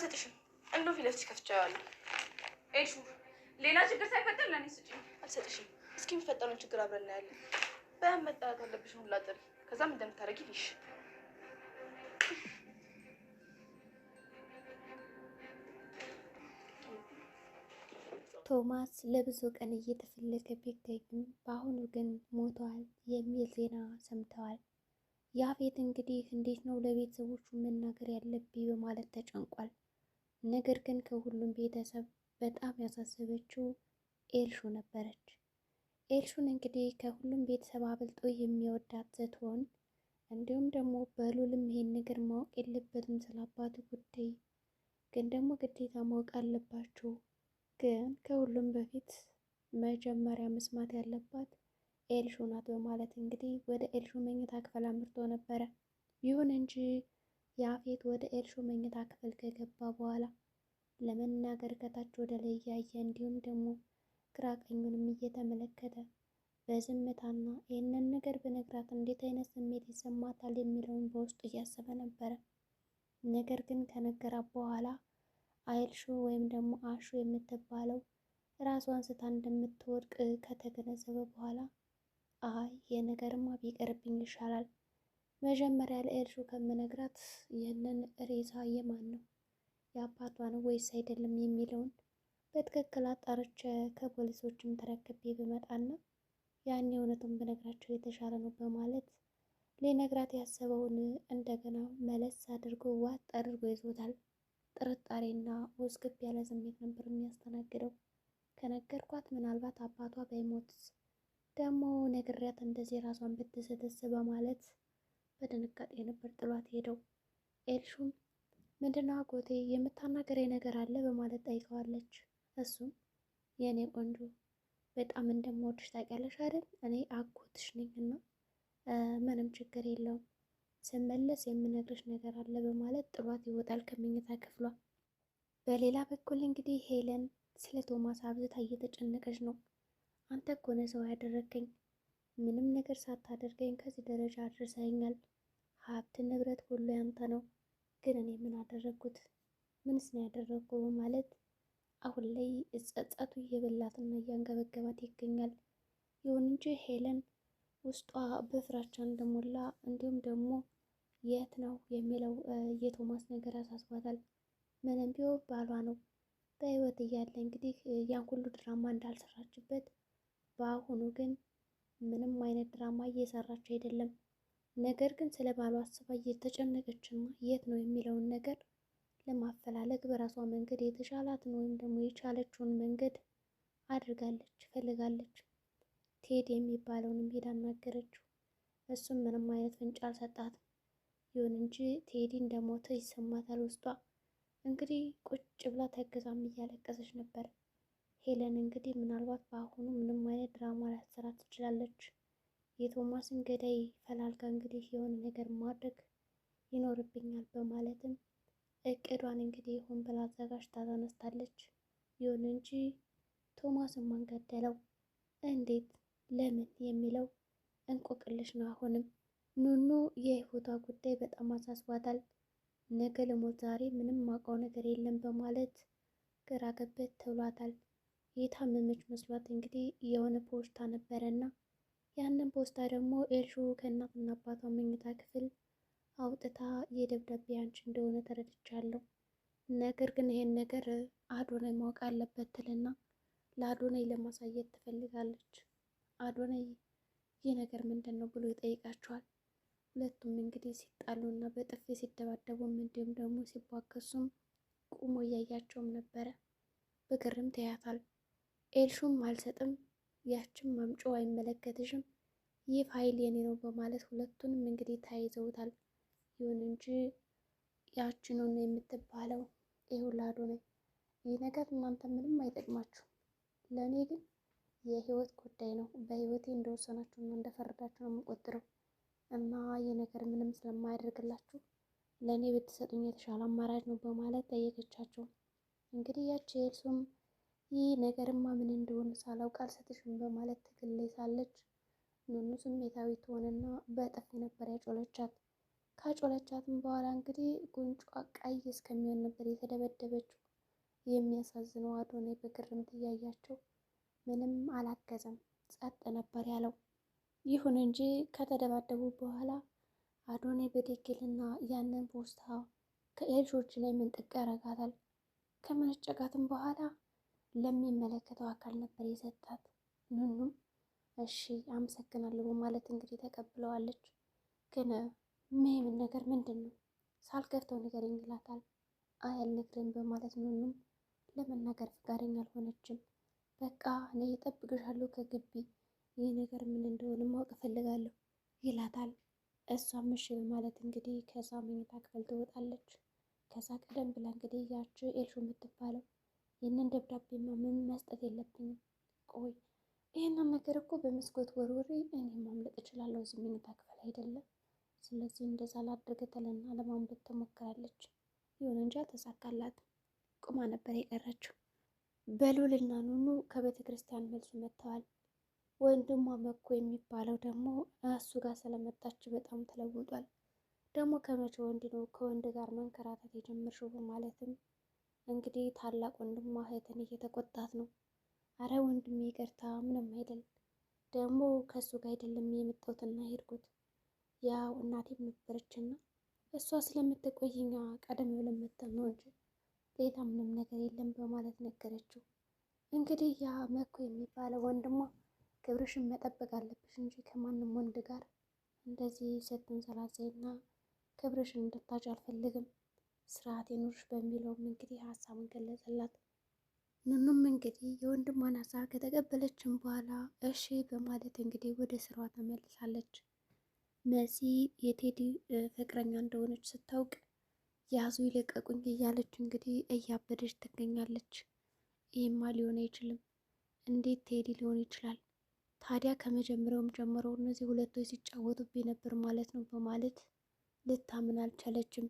አልሰጥሽም። እንደው ፊት ለፊት ከፍቼዋለሁ። ኤልሹ ሌላ ችግር ሳይፈጠር ለእኔ ስጪኝ። አልሰጥሽም። እስኪ የሚፈጠረውን ችግር አብረን እናያለን። በያን መጣላት ያለብሽን ሁላ ጥሪ፣ ከዛም እንደምታደርጊ ልሽ ቶማስ ለብዙ ቀን እየተፈለገ ቢገኝም በአሁኑ ግን ሞቷል የሚል ዜና ሰምተዋል። ያፌት እንግዲህ እንዴት ነው ለቤተሰቦቹ መናገር ያለብኝ በማለት ተጨንቋል። ነገር ግን ከሁሉም ቤተሰብ በጣም ያሳሰበችው ኤልሹ ነበረች። ኤልሹን እንግዲህ ከሁሉም ቤተሰብ አብልጦ የሚወዳት ስትሆን እንዲሁም ደግሞ በሉልም ይሄን ነገር ማወቅ የለበትም ስለ አባቱ ጉዳይ፣ ግን ደግሞ ግዴታ ማወቅ አለባቸው። ግን ከሁሉም በፊት መጀመሪያ መስማት ያለባት ኤልሹ ናት በማለት እንግዲህ ወደ ኤልሹ መኝታ ክፍል አምርቶ ነበረ። ይሁን እንጂ ያፌት ወደ ኤልሹ መኝታ ክፍል ከገባ በኋላ ለመናገር ከታች ወደ ላይ እያየ እንዲሁም ደግሞ ግራ ቀኙንም እየተመለከተ በዝምታና ይህንን ነገር በነግራት እንዴት አይነት ስሜት ይሰማታል የሚለውን በውስጡ እያሰበ ነበረ። ነገር ግን ከነገራት በኋላ አይልሹ ወይም ደግሞ አሹ የምትባለው ራሷን ስታ እንደምትወድቅ ከተገነዘበ በኋላ አይ የነገርማ ቢቀርብኝ ይሻላል፣ መጀመሪያ ለኤልሹ ከምነግራት ይህንን ሬሳ የማን ነው የአባቷ ነው ወይስ አይደለም የሚለውን በትክክል አጣርቼ ከፖሊሶችም ተረክቤ ብመጣና ያን እውነቱን ብነግራቸው የተሻለ ነው በማለት ሊነግራት ያሰበውን እንደገና መለስ አድርጎ ዋጥ አድርጎ ይዞታል። ጥርጣሬና ውዝግብ ያለ ስሜት ነበር የሚያስተናግደው። ከነገርኳት ምናልባት አባቷ ባይሞትስ ደግሞ ነግሬያት እንደዚህ ራሷን ብትስትስ በማለት በድንጋጤ ነበር ጥሏት ሄደው። ኤልሹም ምንድነው አጎቴ የምታናገረኝ ነገር አለ በማለት ጠይቀዋለች። እሱም የእኔ ቆንጆ በጣም እንደምወድሽ ታውቂያለሽ አይደል? እኔ አጎትሽ ነኝና ምንም ችግር የለውም ስመለስ የምነግርሽ ነገር አለ በማለት ጥሏት ይወጣል ከመኝታ ክፍሏ። በሌላ በኩል እንግዲህ ሄለን ስለ ቶማስ አብዝታ እየተጨነቀች ነው። አንተ እኮ ነህ ሰው ያደረገኝ፣ ምንም ነገር ሳታደርገኝ ከዚህ ደረጃ አድርሰኛል። ሀብት ንብረት ሁሉ ያንተ ነው፣ ግን እኔ ምን አደረግኩት? ምንስ ነው ያደረግኩ? በማለት አሁን ላይ ጸጸቱ እየበላትና እያንገበገባት ይገኛል። ይሁን እንጂ ሄለን ውስጧ በፍራቻ እንደሞላ እንዲሁም ደግሞ የት ነው የሚለው የቶማስ ነገር ያሳስባታል። ምንም ቢሆን ባሏ ነው። በህይወት እያለ እንግዲህ ያን ሁሉ ድራማ እንዳልሰራችበት፣ በአሁኑ ግን ምንም አይነት ድራማ እየሰራች አይደለም። ነገር ግን ስለ ባሏ አስባ እየተጨነቀችና የት ነው የሚለውን ነገር ለማፈላለግ በራሷ መንገድ የተሻላትን ወይም ደግሞ የቻለችውን መንገድ አድርጋለች፣ ፈልጋለች። ቴድ የሚባለውንም ሄዳ አናገረችው። እሱም ምንም አይነት ፍንጭ አልሰጣትም። ይሁን እንጂ ቴዲ እንደሞተ ይሰማታል ውስጧ። እንግዲህ ቁጭ ብላ ተገዛም እያለቀሰች ነበር። ሄለን እንግዲህ ምናልባት በአሁኑ ምንም አይነት ድራማ ላትሰራ ትችላለች። የቶማስን ገዳይ ፈላልጋ እንግዲህ የሆነ ነገር ማድረግ ይኖርብኛል በማለትም እቅዷን እንግዲህ ሆን ብላ አዘጋጅታ ተነስታለች። ይሁን እንጂ ቶማስን ማን ገደለው፣ እንዴት፣ ለምን የሚለው እንቆቅልሽ ነው። አሁንም ኑኑ የህይወቷ ጉዳይ በጣም አሳስቧታል። ነገ ልሞት ዛሬ ምንም ማውቀው ነገር የለም በማለት ግራ ገብት ተብሏታል። የታመመች መስሏት እንግዲህ የሆነ ፖስታ ነበረና ያንን ፖስታ ደግሞ ኤልሹ ከእናትና አባቷ መኝታ ክፍል አውጥታ የደብዳቤ አንቺ እንደሆነ ተረድቻለሁ፣ ነገር ግን ይሄን ነገር አዶናይ ማወቅ አለበት ትልና ለአዶናይ ለማሳየት ትፈልጋለች። አዶናይ ይህ ነገር ምንድን ነው ብሎ ይጠይቃቸዋል። ሁለቱም እንግዲህ ሲጣሉ እና በጥፊ ሲደባደቡም እንዲሁም ደግሞ ሲቧከሱም ቁሞ እያያቸውም ነበረ። በግርም ተያታል። ኤልሹም አልሰጥም፣ ያችም ማምጮ አይመለከትሽም፣ ይህ ፋይል የኔ ነው በማለት ሁለቱንም እንግዲህ ተያይዘውታል። ይሁን እንጂ ያችኑን የምትባለው ይሁን አዶናይ ይህ ነገር እናንተ ምንም አይጠቅማችሁ፣ ለእኔ ግን የህይወት ጉዳይ ነው። በህይወቴ እንደወሰናችሁ እና እንደፈረዳችሁ ነው የምቆጥረው እና ይህ ነገር ምንም ስለማያደርግላችሁ ለእኔ ብትሰጡኝ የተሻለ አማራጭ ነው በማለት ጠየቀቻቸው። እንግዲህ ያቺ ኤልሱም ይህ ነገርማ ምን እንደሆነ ሳላውቅ አልሰጥሽም በማለት ትግል ላይ ሳለች ኑኑ ስሜታዊ ትሆንና በጥፊ ነበር ያጮለቻት። ካጮለቻትም በኋላ እንግዲህ ጉንጯ ቀይ እስከሚሆን ነበር የተደበደበችው። የሚያሳዝነው አዶናይ በግርምት እያያቸው ምንም አላገዘም፣ ጸጥ ነበር ያለው። ይሁን እንጂ ከተደባደቡ በኋላ አዶናይ በድንግልና ያንን ፖስታ ከኤልሾች ላይ ምንጥቅ ያረጋታል። ከመነጨቃትም በኋላ ለሚመለከተው አካል ነበር የሰጣት። ኑኑም እሺ አመሰግናለሁ በማለት እንግዲህ ተቀብለዋለች። ግን ምን ነገር ምንድን ነው ሳልከፍተው ንገረኝ ይላታል። አይ አልነግርህም በማለት ኑኑም ለመናገር ፈቃደኛ አልሆነችም። በቃ እኔ እጠብቅሻለሁ ከግቢ፣ ይህ ነገር ምን እንደሆነ ማወቅ እፈልጋለሁ ይላታል። እሷም እሺ በማለት እንግዲህ ከዛ መኝታ ክፍል ትወጣለች። ከዛ ቀደም ብላ እንግዲህ ያቺ ኤልሹ የምትባለው ይህንን ደብዳቤማ ምን መስጠት የለብኝም፣ ቆይ ይህንን ነገር እኮ በመስኮት ወርውሬ እኔ ማምለጥ እችላለሁ፣ እዚህ መኝታ ክፍል አይደለም፣ ስለዚህ እንደዛ ላድርግ ትልና ለማምለጥ ትሞክራለች። ይሁን እንጂ አልተሳካላትም። ቁማ ነበር የቀረችው። በሉልና ኑኑ ከቤተ ክርስቲያን መልሱ መጥተዋል። ወንድሟ መኩ የሚባለው ደግሞ እሱ ጋር ስለመጣች በጣም ተለውጧል። ደግሞ ከመቼ ወንድ ነው ከወንድ ጋር መንከራተት የጀመርሽው? በማለትም እንግዲህ ታላቅ ወንድሟ እህትን እየተቆጣት ነው። አረ ወንድሜ ይቅርታ፣ ምንም አይደል፣ ደግሞ ከእሱ ጋር አይደለም የመጣሁትና ሄድኩት፣ ያው እናቴም ነበረችና እሷ ስለምትቆይኛ ቀደም ብለን መተን ነው እንጂ ሌላ ምንም ነገር የለም በማለት ነገረችው። እንግዲህ ያ መኩ የሚባለው ወንድሟ ክብርሽን መጠበቅ አለብሽ እንጂ ከማንም ወንድ ጋር እንደዚህ ስትንዘላዘይና ክብርሽን እንድታጭ አልፈልግም፣ ስርዓት ይኑርሽ በሚለውም እንግዲህ ሀሳቡን ገለጸላት። ኑኑም እንግዲህ የወንድሟን ሀሳብ ከተቀበለችም በኋላ እሺ በማለት እንግዲህ ወደ ስራዋ ተመልሳለች። መሲ የቴዲ ፍቅረኛ እንደሆነች ስታውቅ ያዙ ይለቀቁኝ እያለች እንግዲህ እያበደች ትገኛለች። ይህማ ሊሆን አይችልም፣ እንዴት ቴዲ ሊሆን ይችላል? ታዲያ ከመጀመሪያውም ጀምሮ እነዚህ ሁለቶች ሲጫወቱብኝ ነበር ማለት ነው በማለት ልታምን አልቻለችም።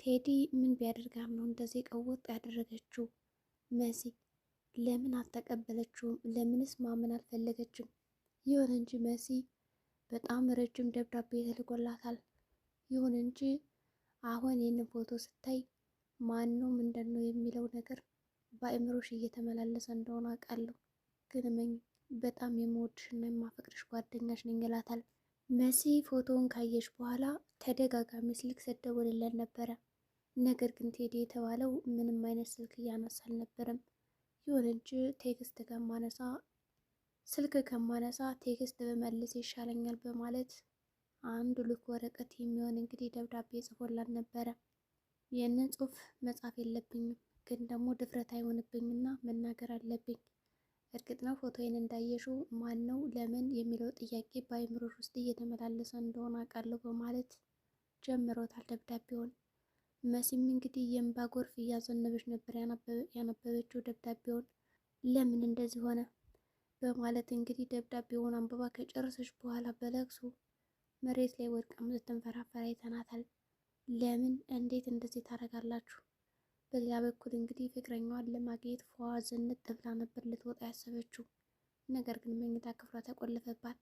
ቴዲ ምን ቢያደርጋም ነው እንደዚህ ቀወጥ ያደረገችው? መሲ ለምን አልተቀበለችውም? ለምንስ ማመን አልፈለገችም? ይሁን እንጂ መሲ በጣም ረጅም ደብዳቤ ተልኮላታል። ይሁን እንጂ አሁን ይህንን ፎቶ ስታይ ማን ነው ምንድን ነው የሚለው ነገር በአእምሮሽ እየተመላለሰ እንደሆነ አውቃለሁ፣ ግን እመኝ በጣም የምወድሽና የማፈቅርሽ ጓደኛሽ ነኝ ይላታል። መሲ ፎቶውን ካየች በኋላ ተደጋጋሚ ስልክ ስትደውልለት ነበረ። ነገር ግን ቴዲ የተባለው ምንም አይነት ስልክ እያነሳ አልነበረም። ይሁን እንጂ ቴክስት ስልክ ከማነሳ ቴክስት በመልስ ይሻለኛል በማለት አንድ ልክ ወረቀት የሚሆን እንግዲህ ደብዳቤ ጽፎላት ነበረ። ይህንን ጽሑፍ መጻፍ የለብኝም ግን ደግሞ ድፍረት አይሆንብኝና መናገር አለብኝ። እርግጥ ነው ፎቶዬን እንዳየሽው ማን ነው ለምን የሚለው ጥያቄ በአይምሮሽ ውስጥ እየተመላለሰ እንደሆነ አውቃለሁ በማለት ጀምሮታል ደብዳቤውን። መሲም እንግዲህ የእንባ ጎርፍ እያዘነበች ነበር ያነበበችው ደብዳቤውን። ለምን እንደዚህ ሆነ በማለት እንግዲህ ደብዳቤውን አንብባ ከጨረሰች በኋላ በለቅሶ መሬት ላይ ወድቃም ስትንፈራፈር አይተናታል። ለምን እንዴት እንደዚህ ታደርጋላችሁ? በሌላ በኩል እንግዲህ ፍቅረኛዋን ለማግኘት ፏ ዝንጥ ብላ ነበር ልትወጣ ያሰበችው። ነገር ግን መኝታ ክፍሏ ተቆለፈባት።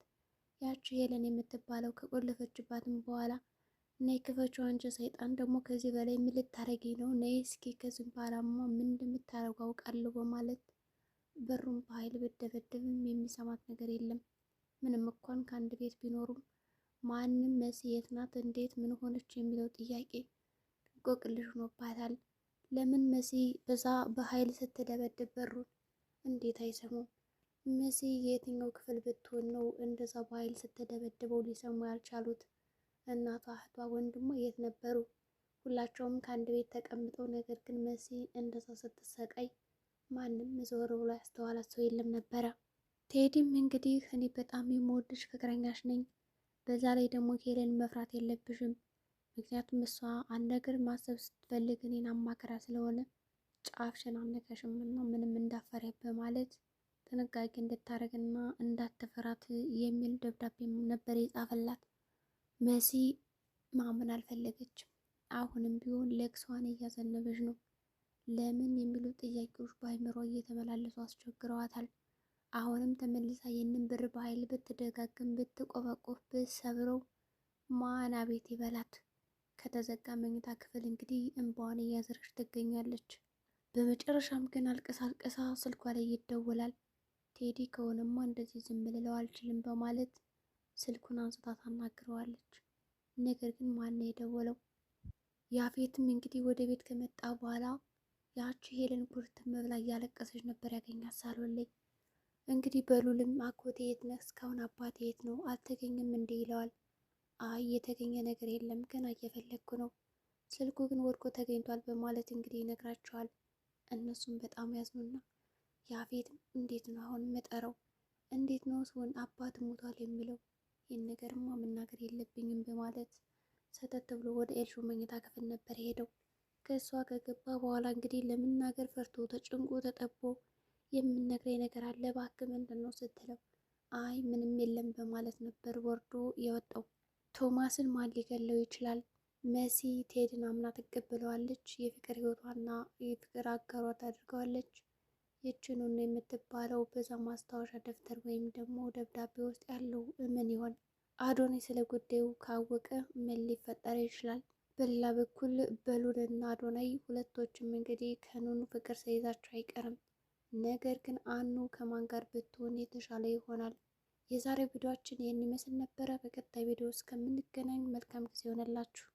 ያቺ ሄለን የምትባለው ከቆለፈችባትም በኋላ ነይ ክፈችው አንቺ ሰይጣን፣ ደግሞ ከዚህ በላይ ምን ልታረጊ ነው? ነይ እስኪ ከዚህ በኋላማ ምን እንደምታረጉ አውቃለሁ በማለት በሩን በኃይል ብደበደብም የሚሰማት ነገር የለም። ምንም እንኳን ከአንድ ቤት ቢኖሩም ማንም መሲ የት ናት፣ እንዴት፣ ምን ሆነች የሚለው ጥያቄ እንቆቅልሽ ሆኖባታል። ለምን መሲ በዛ በኃይል ስትደበድብ በሩን እንዴት አይሰሙም? መሲ የትኛው ክፍል ብትሆን ነው እንደዛ በኃይል ስትደበድበው ሊሰሙ ያልቻሉት? እናቷ፣ እህቷ፣ ወንድሟ የት ነበሩ? ሁላቸውም ከአንድ ቤት ተቀምጠው፣ ነገር ግን መሲ እንደዛ ስትሰቃይ ማንም ዞር ብሎ ያስተዋላት ሰው የለም ነበረ። ቴዲም እንግዲህ እኔ በጣም የምወድሽ ፍቅረኛሽ ነኝ፣ በዛ ላይ ደግሞ ሄለን መፍራት የለብሽም፣ ምክንያቱም እሷ አንድ ነገር ማሰብ ስትፈልግ እኔን አማክራ ስለሆነ ጫፍሽን አነካሽም እና ምንም እንዳፈሪያ በማለት ጥንቃቄ እንድታረግና እንዳትፈራት የሚል ደብዳቤ ነበር የጻፈላት። መሲ ማመን አልፈለገችም። አሁንም ቢሆን ለቅሷን እያዘነበች ነው። ለምን የሚሉ ጥያቄዎች በአይምሯ እየተመላለሱ አስቸግረዋታል። አሁንም ተመልሳ ይህንን ብር በኃይል ብትደጋግም ብትቆፈቆፍ ብትሰብረው ማን አቤት ይበላት? ከተዘጋ መኝታ ክፍል እንግዲህ እንባዋን እያዘረች ትገኛለች። በመጨረሻም ግን አልቅሳ አልቅሳ ስልኳ ላይ ይደወላል። ቴዲ ከሆነማ እንደዚህ ዝም ልለው አልችልም በማለት ስልኩን አንስታ ታናግረዋለች። ነገር ግን ማን ነው የደወለው? ያፌትም እንግዲህ ወደ ቤት ከመጣ በኋላ ያቺ ሄለን ኩርትም ብላ እያለቀሰች ነበር ያገኛት ሳሎን ላይ። እንግዲህ በሉልም አጎቴ የት ነህ? እስካሁን አባቴ የት ነው? አልተገኘም እንዴ ይለዋል። አይ የተገኘ ነገር የለም ገና እየፈለግኩ ነው፣ ስልኩ ግን ወድቆ ተገኝቷል በማለት እንግዲህ ይነግራቸዋል። እነሱም በጣም ያዝኑና ያፌትም እንዴት ነው አሁን መጠረው? እንዴት ነው ሲሆን አባት ሞቷል የሚለው? ይህን ነገርማ መናገር የለብኝም በማለት ሰተት ብሎ ወደ ኤልሹ መኝታ ክፍል ነበር የሄደው። ከእሷ ከገባ በኋላ እንግዲህ ለመናገር ፈርቶ ተጨንቆ ተጠቦ የምነግረኝ ነገር አለ እባክህ ምንድን ነው ስትለው አይ ምንም የለም በማለት ነበር ወርዶ የወጣው። ቶማስን ማን ሊገለው ይችላል? መሲ ቴድን አምና ትቀበለዋለች። የፍቅር ህይወቷና የፍቅር አጋሯ ታድርገዋለች። ይችኑ ነው የምትባለው በዛ ማስታወሻ ደብተር ወይም ደግሞ ደብዳቤ ውስጥ ያለው ምን ይሆን? አዶናይ ስለ ጉዳዩ ካወቀ ምን ሊፈጠር ይችላል? በሌላ በኩል በሉልና አዶናይ ሁለቶችም እንግዲህ ከኑኑ ፍቅር ሳይዛቸው አይቀርም። ነገር ግን አኑ ከማን ጋር ብትሆን የተሻለ ይሆናል? የዛሬው ቪዲዮአችን ይህን ይመስል ነበረ። በቀጣይ ቪዲዮ እስከምንገናኝ መልካም ጊዜ ይሆንላችሁ።